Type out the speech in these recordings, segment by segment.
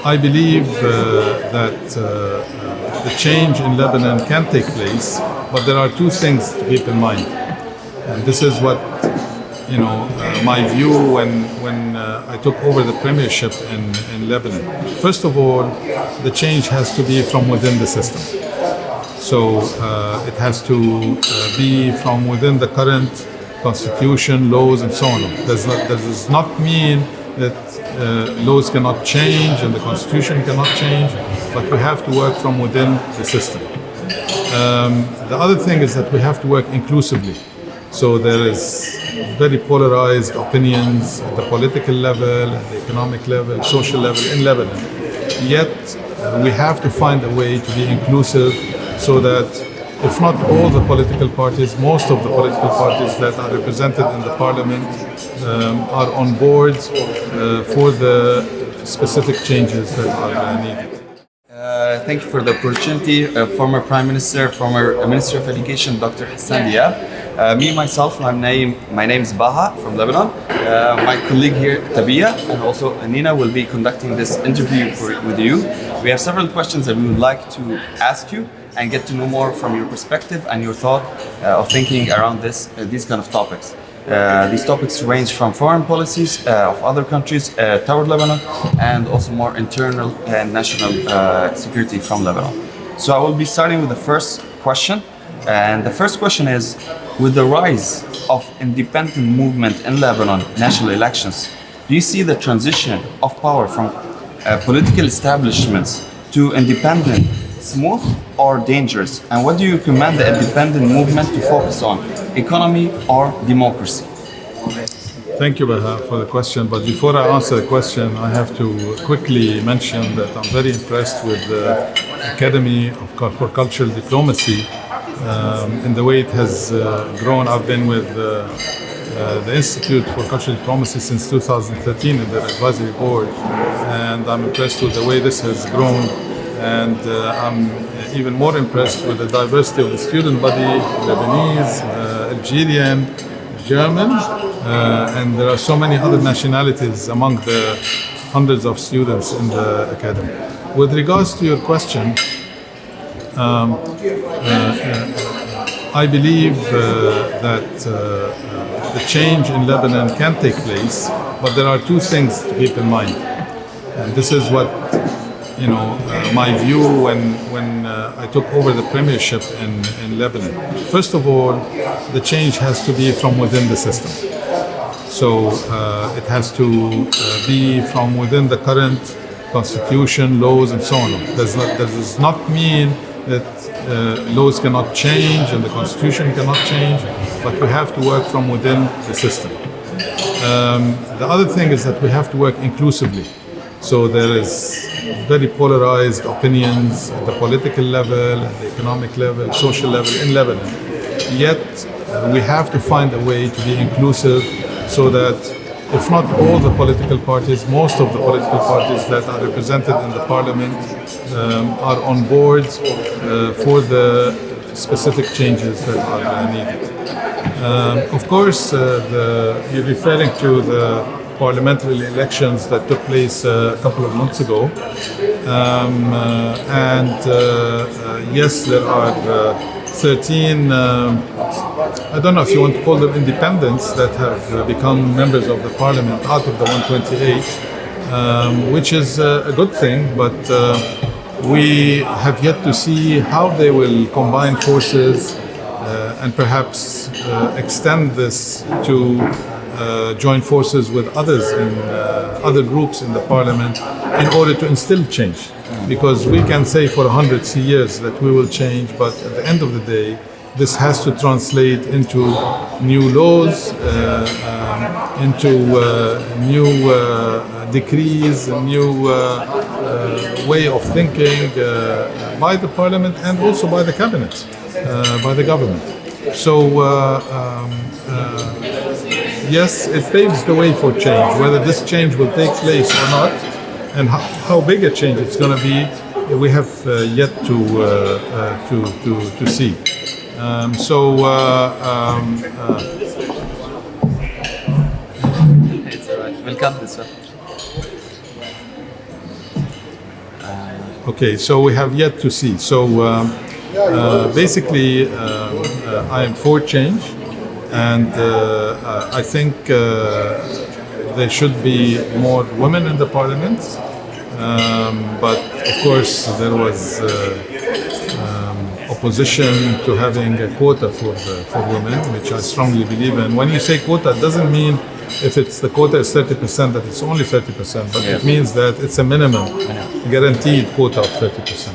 I believe that the change in Lebanon can take place, but there are two things to keep in mind. And this is what my view when I took over the premiership in Lebanon. First of all, the change has to be from within the system. So it has to be from within the current constitution, laws, and so on. Does not mean that laws cannot change and the constitution cannot change, but we have to work from within the system. The other thing is that we have to work inclusively. So there is very polarized opinions at the political level, at the economic level, social level in Lebanon. Yet we have to find a way to be inclusive so that if not all the political parties, most of the political parties that are represented in the parliament are on board for the specific changes that are needed. Thank you for the opportunity. Former Prime Minister, former Minister of Education, Dr. Hassan Diab. Myself, my name is Baha from Lebanon. My colleague here, Tabia, and also Nina will be conducting this interview with you. We have several questions that we would like to ask you and get to know more from your perspective and your thought of thinking around these kind of topics. These topics range from foreign policies of other countries toward Lebanon and also more internal and national security from Lebanon. So I will be starting with the first question. And the first question is, with the rise of independent movement in Lebanon, national elections, do you see the transition of power from political establishments to independent smooth or dangerous? And what do you recommend the independent movement to focus on, economy or democracy? Thank you, Baha, for the question. But before I answer the question, I have to quickly mention that I'm very impressed with the Academy for Cultural Diplomacy in the way it has grown. I've been with the Institute for Cultural Diplomacy since 2013 in the advisory board, and I'm impressed with the way this has grown. And I'm even more impressed with the diversity of the student body: Lebanese, Algerian, German, and there are so many other nationalities among the hundreds of students in the academy. With regards to your question, I believe that the change in Lebanon can take place, but there are two things to keep in mind. And this is what my view when I took over the premiership in Lebanon. First of all, the change has to be from within the system. So it has to be from within the current constitution, laws, and so on. Does not mean that laws cannot change and the constitution cannot change, but we have to work from within the system. The other thing is that we have to work inclusively. So there is very polarized opinions at the political level, at the economic level, social level in Lebanon. Yet we have to find a way to be inclusive so that if not all the political parties, most of the political parties that are represented in the parliament are on board for the specific changes that are needed. Of course, you're referring to the parliamentary elections that took place a couple of months ago. Yes, there are 13, I don't know if you want to call them independents, that have become members of the parliament out of the 128, which is a good thing, but we have yet to see how they will combine forces and perhaps extend this to join forces with others in other groups in the parliament in order to instill change. Because we can say for 100 years that we will change, but at the end of the day, this has to translate into new laws, into new decrees, a new way of thinking by the parliament and also by the cabinet, by the government. So yes, it paves the way for change. Whether this change will take place or not, and how big a change it's going to be, we have yet to see. It's all right. We'll cut this one. Okay, so we have yet to see. So basically, I am for change, and I think there should be more women in the parliament. But of course, there was opposition to having a quota for women, which I strongly believe in. When you say quota, it doesn't mean if it's the quota is 30% that it's only 30%, but it means that it's a minimum guaranteed quota of 30%.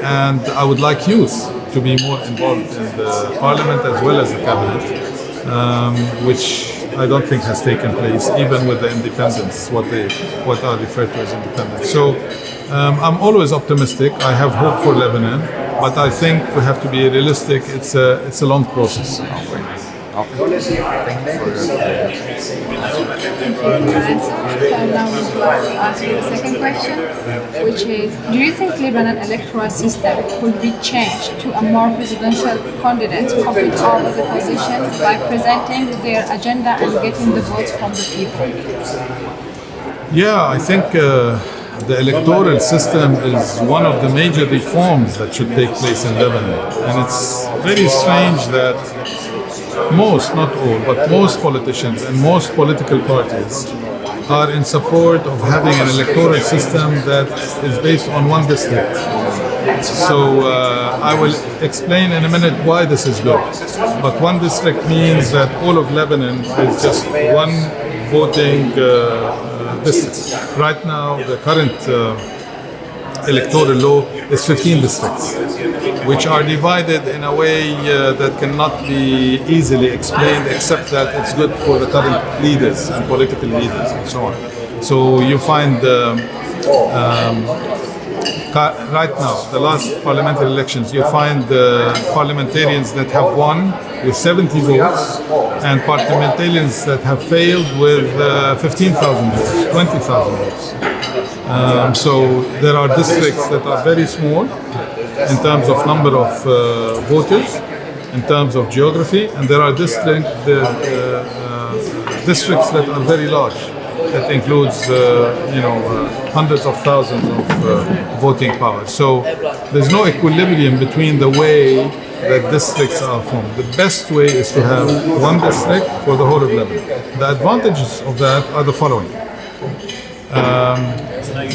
And I would like youth to be more involved in the parliament as well as the cabinet, which I don't think has taken place, even with the independents, what are referred to as independents. So I'm always optimistic. I have hope for Lebanon, but I think we have to be realistic. It's a long process. Thank you for your So now we will ask you the second question, which is, do you think Lebanon electoral system could be changed to a more presidential candidate compete over the position by presenting their agenda and getting the votes from the people? Yeah, I think the electoral system is one of the major reforms that should take place in Lebanon. And it's very strange that most, not all, but most politicians and most political parties are in support of having an electoral system that is based on one district. So I will explain in a minute why this is good. But one district means that all of Lebanon is just one voting district. Right now, the current electoral law is 15 districts, which are divided in a way that cannot be easily explained, except that it's good for the current leaders and political leaders and so on. So you find right now, the last parliamentary elections, you find parliamentarians that have won with 70 votes and parliamentarians that have failed with 15,000 votes, 20,000 votes. So there are districts that are very small in terms of number of voters, in terms of geography, and there are districts that are very large. That includes, hundreds of thousands of voting power. So there's no equilibrium between the way that districts are formed. The best way is to have one district for the whole of Lebanon. The advantages of that are the following.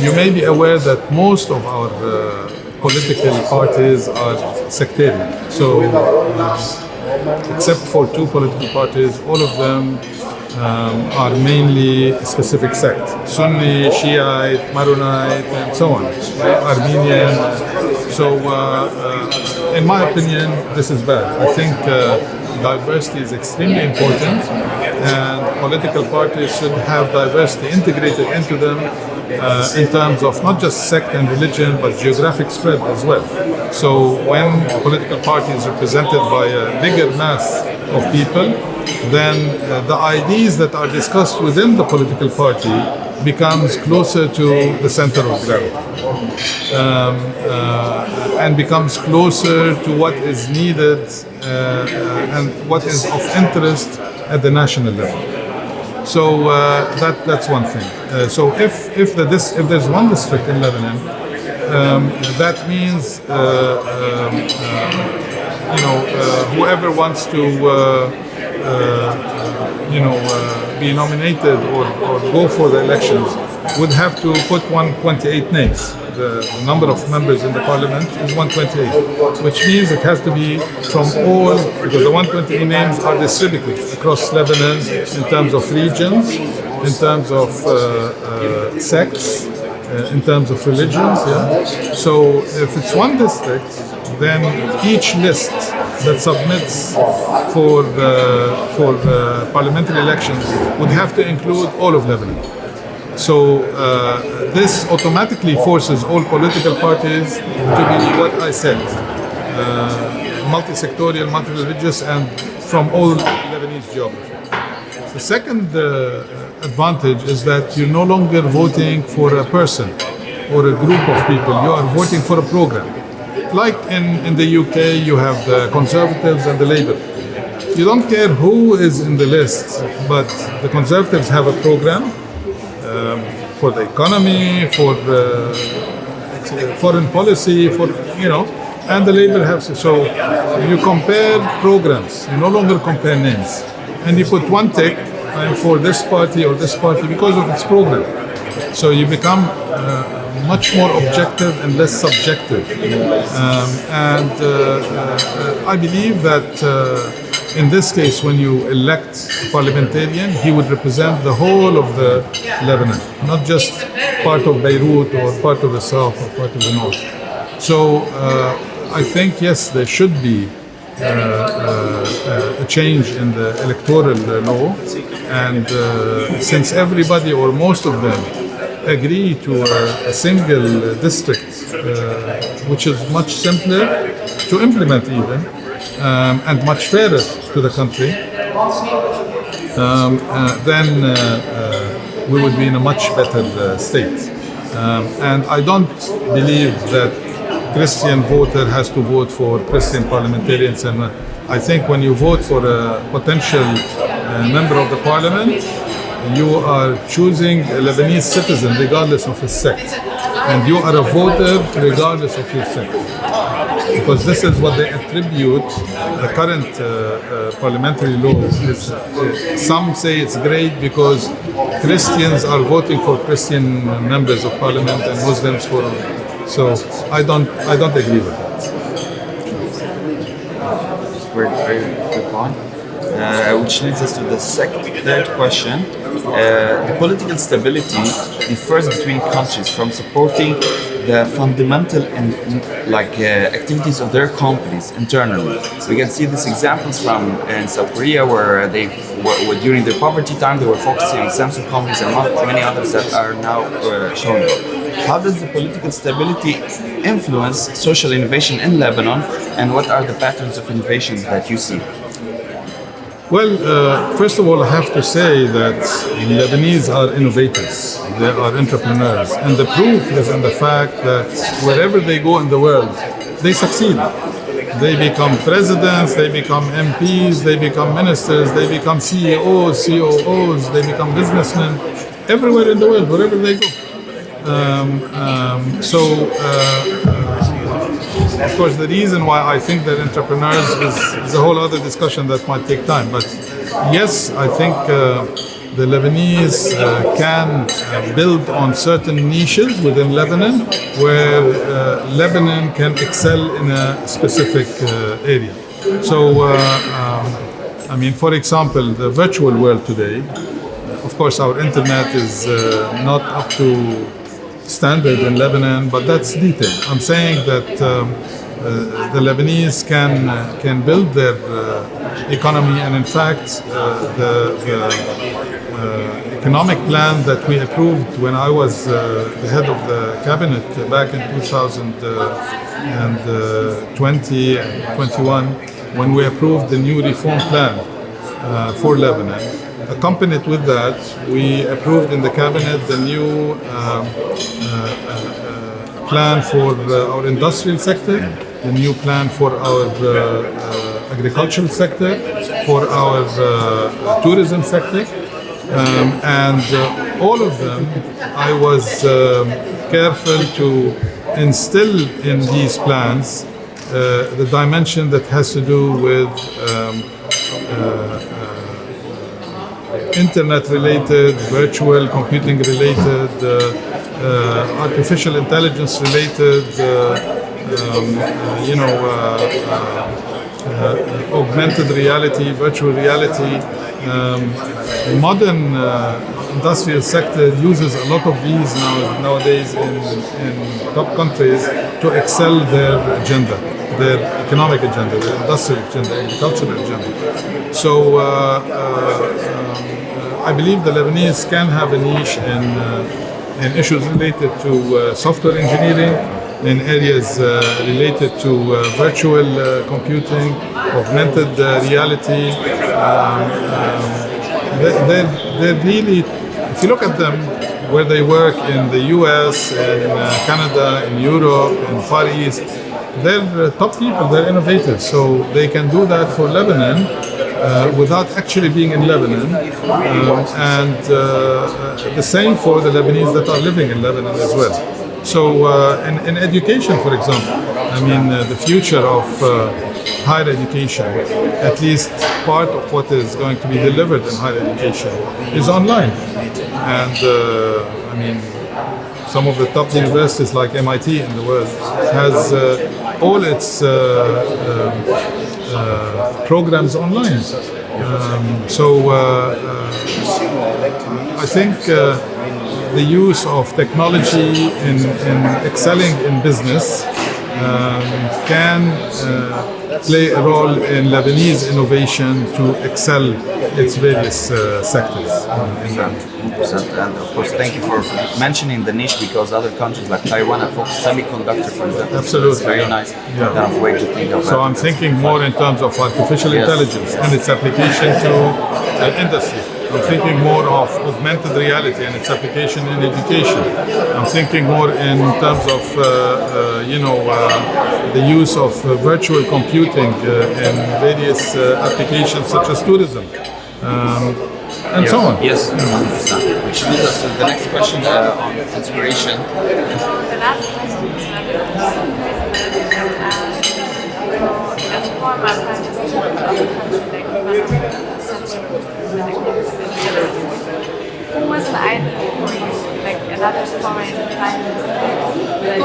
You may be aware that most of our political parties are sectarian. So, except for two political parties, all of them are mainly a specific sect. Sunni, Shiite, Maronite, and so on. Armenian. So, in my opinion, this is bad. I think diversity is extremely important, and political parties should have diversity integrated into them in terms of not just sect and religion, but geographic spread as well. So when a political party is represented by a bigger mass of people, then the ideas that are discussed within the political party becomes closer to the center of gravity and becomes closer to what is needed and what is of interest at the national level. So that's one thing. So if there's one district in Lebanon, that means whoever wants to be nominated or go for the elections would have to put 128 names. The number of members in the parliament is 128, which means it has to be from all, because the 128 names are distributed across Lebanon in terms of regions, in terms of sects, in terms of religions. Yeah? So if it's one district, then each list that submits for the parliamentary elections would have to include all of Lebanon. So this automatically forces all political parties to be what I said, multi-sectorial, multi-religious, and from all Lebanese geography. The second advantage is that you're no longer voting for a person or a group of people, you are voting for a program. Like in the UK, you have the Conservatives and the Labour. You don't care who is in the list, but the Conservatives have a program for the economy, for foreign policy, and the Labour have. So you compare programs, you no longer compare names. And you put one tick, I'm for this party or this party because of its program. So you become much more objective and less subjective. I believe that in this case, when you elect a parliamentarian, he would represent the whole of the Lebanon, not just part of Beirut or part of the south or part of the north. So I think, yes, there should be a change in the electoral law, and since everybody or most of them agree to a single district, which is much simpler to implement even, and much fairer to the country, then we would be in a much better state. And I don't believe that Christian voter has to vote for Christian parliamentarians. And I think when you vote for a potential member of the parliament, you are choosing a Lebanese citizen regardless of his sect. And you are a voter regardless of your sect. Because this is what they attribute the current parliamentary law is. Some say it's great because Christians are voting for Christian members of parliament and Muslims for. So I don't agree with that. Very good point. Which leads us to the third question. The political stability differs between countries from supporting the fundamental and activities of their companies internally. So we can see these examples from in South Korea, where they were during their poverty time they were focusing on Samsung companies and many others that are now showing up. How does the political stability influence social innovation in Lebanon, and what are the patterns of innovation that you see? Well, first of all, I have to say that Lebanese are innovators, they are entrepreneurs, and the proof is in the fact that wherever they go in the world, they succeed. They become presidents, they become MPs, they become ministers, they become CEOs, COOs, they become businessmen, everywhere in the world, wherever they go. Of course, the reason why I think that entrepreneurs is a whole other discussion that might take time. But yes, I think the Lebanese can build on certain niches within Lebanon where Lebanon can excel in a specific area. So, I mean, for example, the virtual world today, of course, our internet is not up to standard in Lebanon, but that's detail. I'm saying that the Lebanese can build their economy, and in fact, the economic plan that we approved when I was the head of the cabinet back in 2020 and 21, when we approved the new reform plan for Lebanon. Accompanied with that, we approved in the cabinet the new plan for our industrial sector, the new plan for our agricultural sector, for our tourism sector, and all of them I was careful to instill in these plans the dimension that has to do with internet-related, virtual computing-related, artificial intelligence-related, augmented reality, virtual reality. Modern industrial sector uses a lot of these nowadays in top countries to excel their agenda, their economic agenda, their industrial agenda, agricultural agenda. So I believe the Lebanese can have a niche in issues related to software engineering, in areas related to virtual computing, augmented reality. They're really, if you look at them, where they work in the US, in Canada, in Europe, in Far East, they're top people, they're innovators. So they can do that for Lebanon without actually being in Lebanon. And the same for the Lebanese that are living in Lebanon as well. So in education, for example, I mean, the future of higher education, at least part of what is going to be delivered in higher education is online. And I mean, some of the top universities like MIT in the world has all its programs online. I think the use of technology in excelling in business can play a role in Lebanese innovation to excel its various sectors in that. 100%. And of course, thank you for mentioning the niche, because other countries like Taiwan have focused semiconductor, for example. Absolutely, So it's very nice kind of way to think of So it. I'm thinking more in terms of artificial intelligence and its application to industry. I'm thinking more of augmented reality and its application in education. I'm thinking more in terms of the use of virtual computing in various applications such as tourism. And so on. Yes, 100%. Which leads us to the next question on inspiration. The last question is as a former prime minister of a country like Lebanon, such who was an idol for you, like another foreign prime minister that you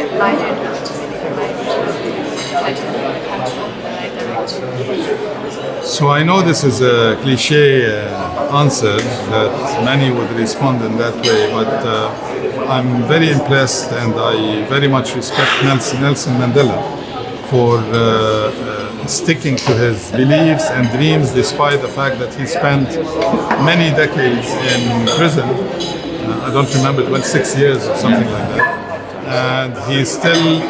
admired, or just admired the country in the right direction? So I know this is a cliche answer that many would respond in that way, but I'm very impressed and I very much respect Nelson Mandela for sticking to his beliefs and dreams despite the fact that he spent many decades in prison. I don't remember, 26 years or something like that. And he still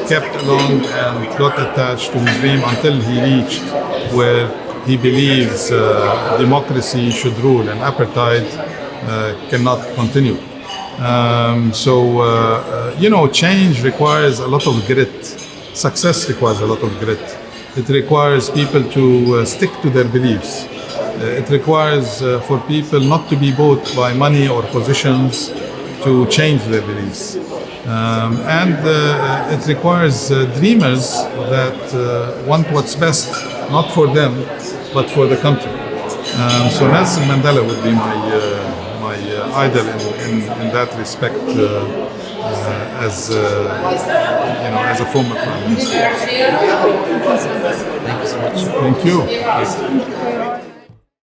kept along and got attached to his dream until he reached where he believes democracy should rule and apartheid cannot continue. Change requires a lot of grit. Success requires a lot of grit. It requires people to stick to their beliefs. It requires for people not to be bought by money or positions to change their beliefs. It requires dreamers that want what's best, not for them, but for the country. So Nelson Mandela would be my idol in that respect, as a former prime minister. Thank you so much. Thank you. Thank you for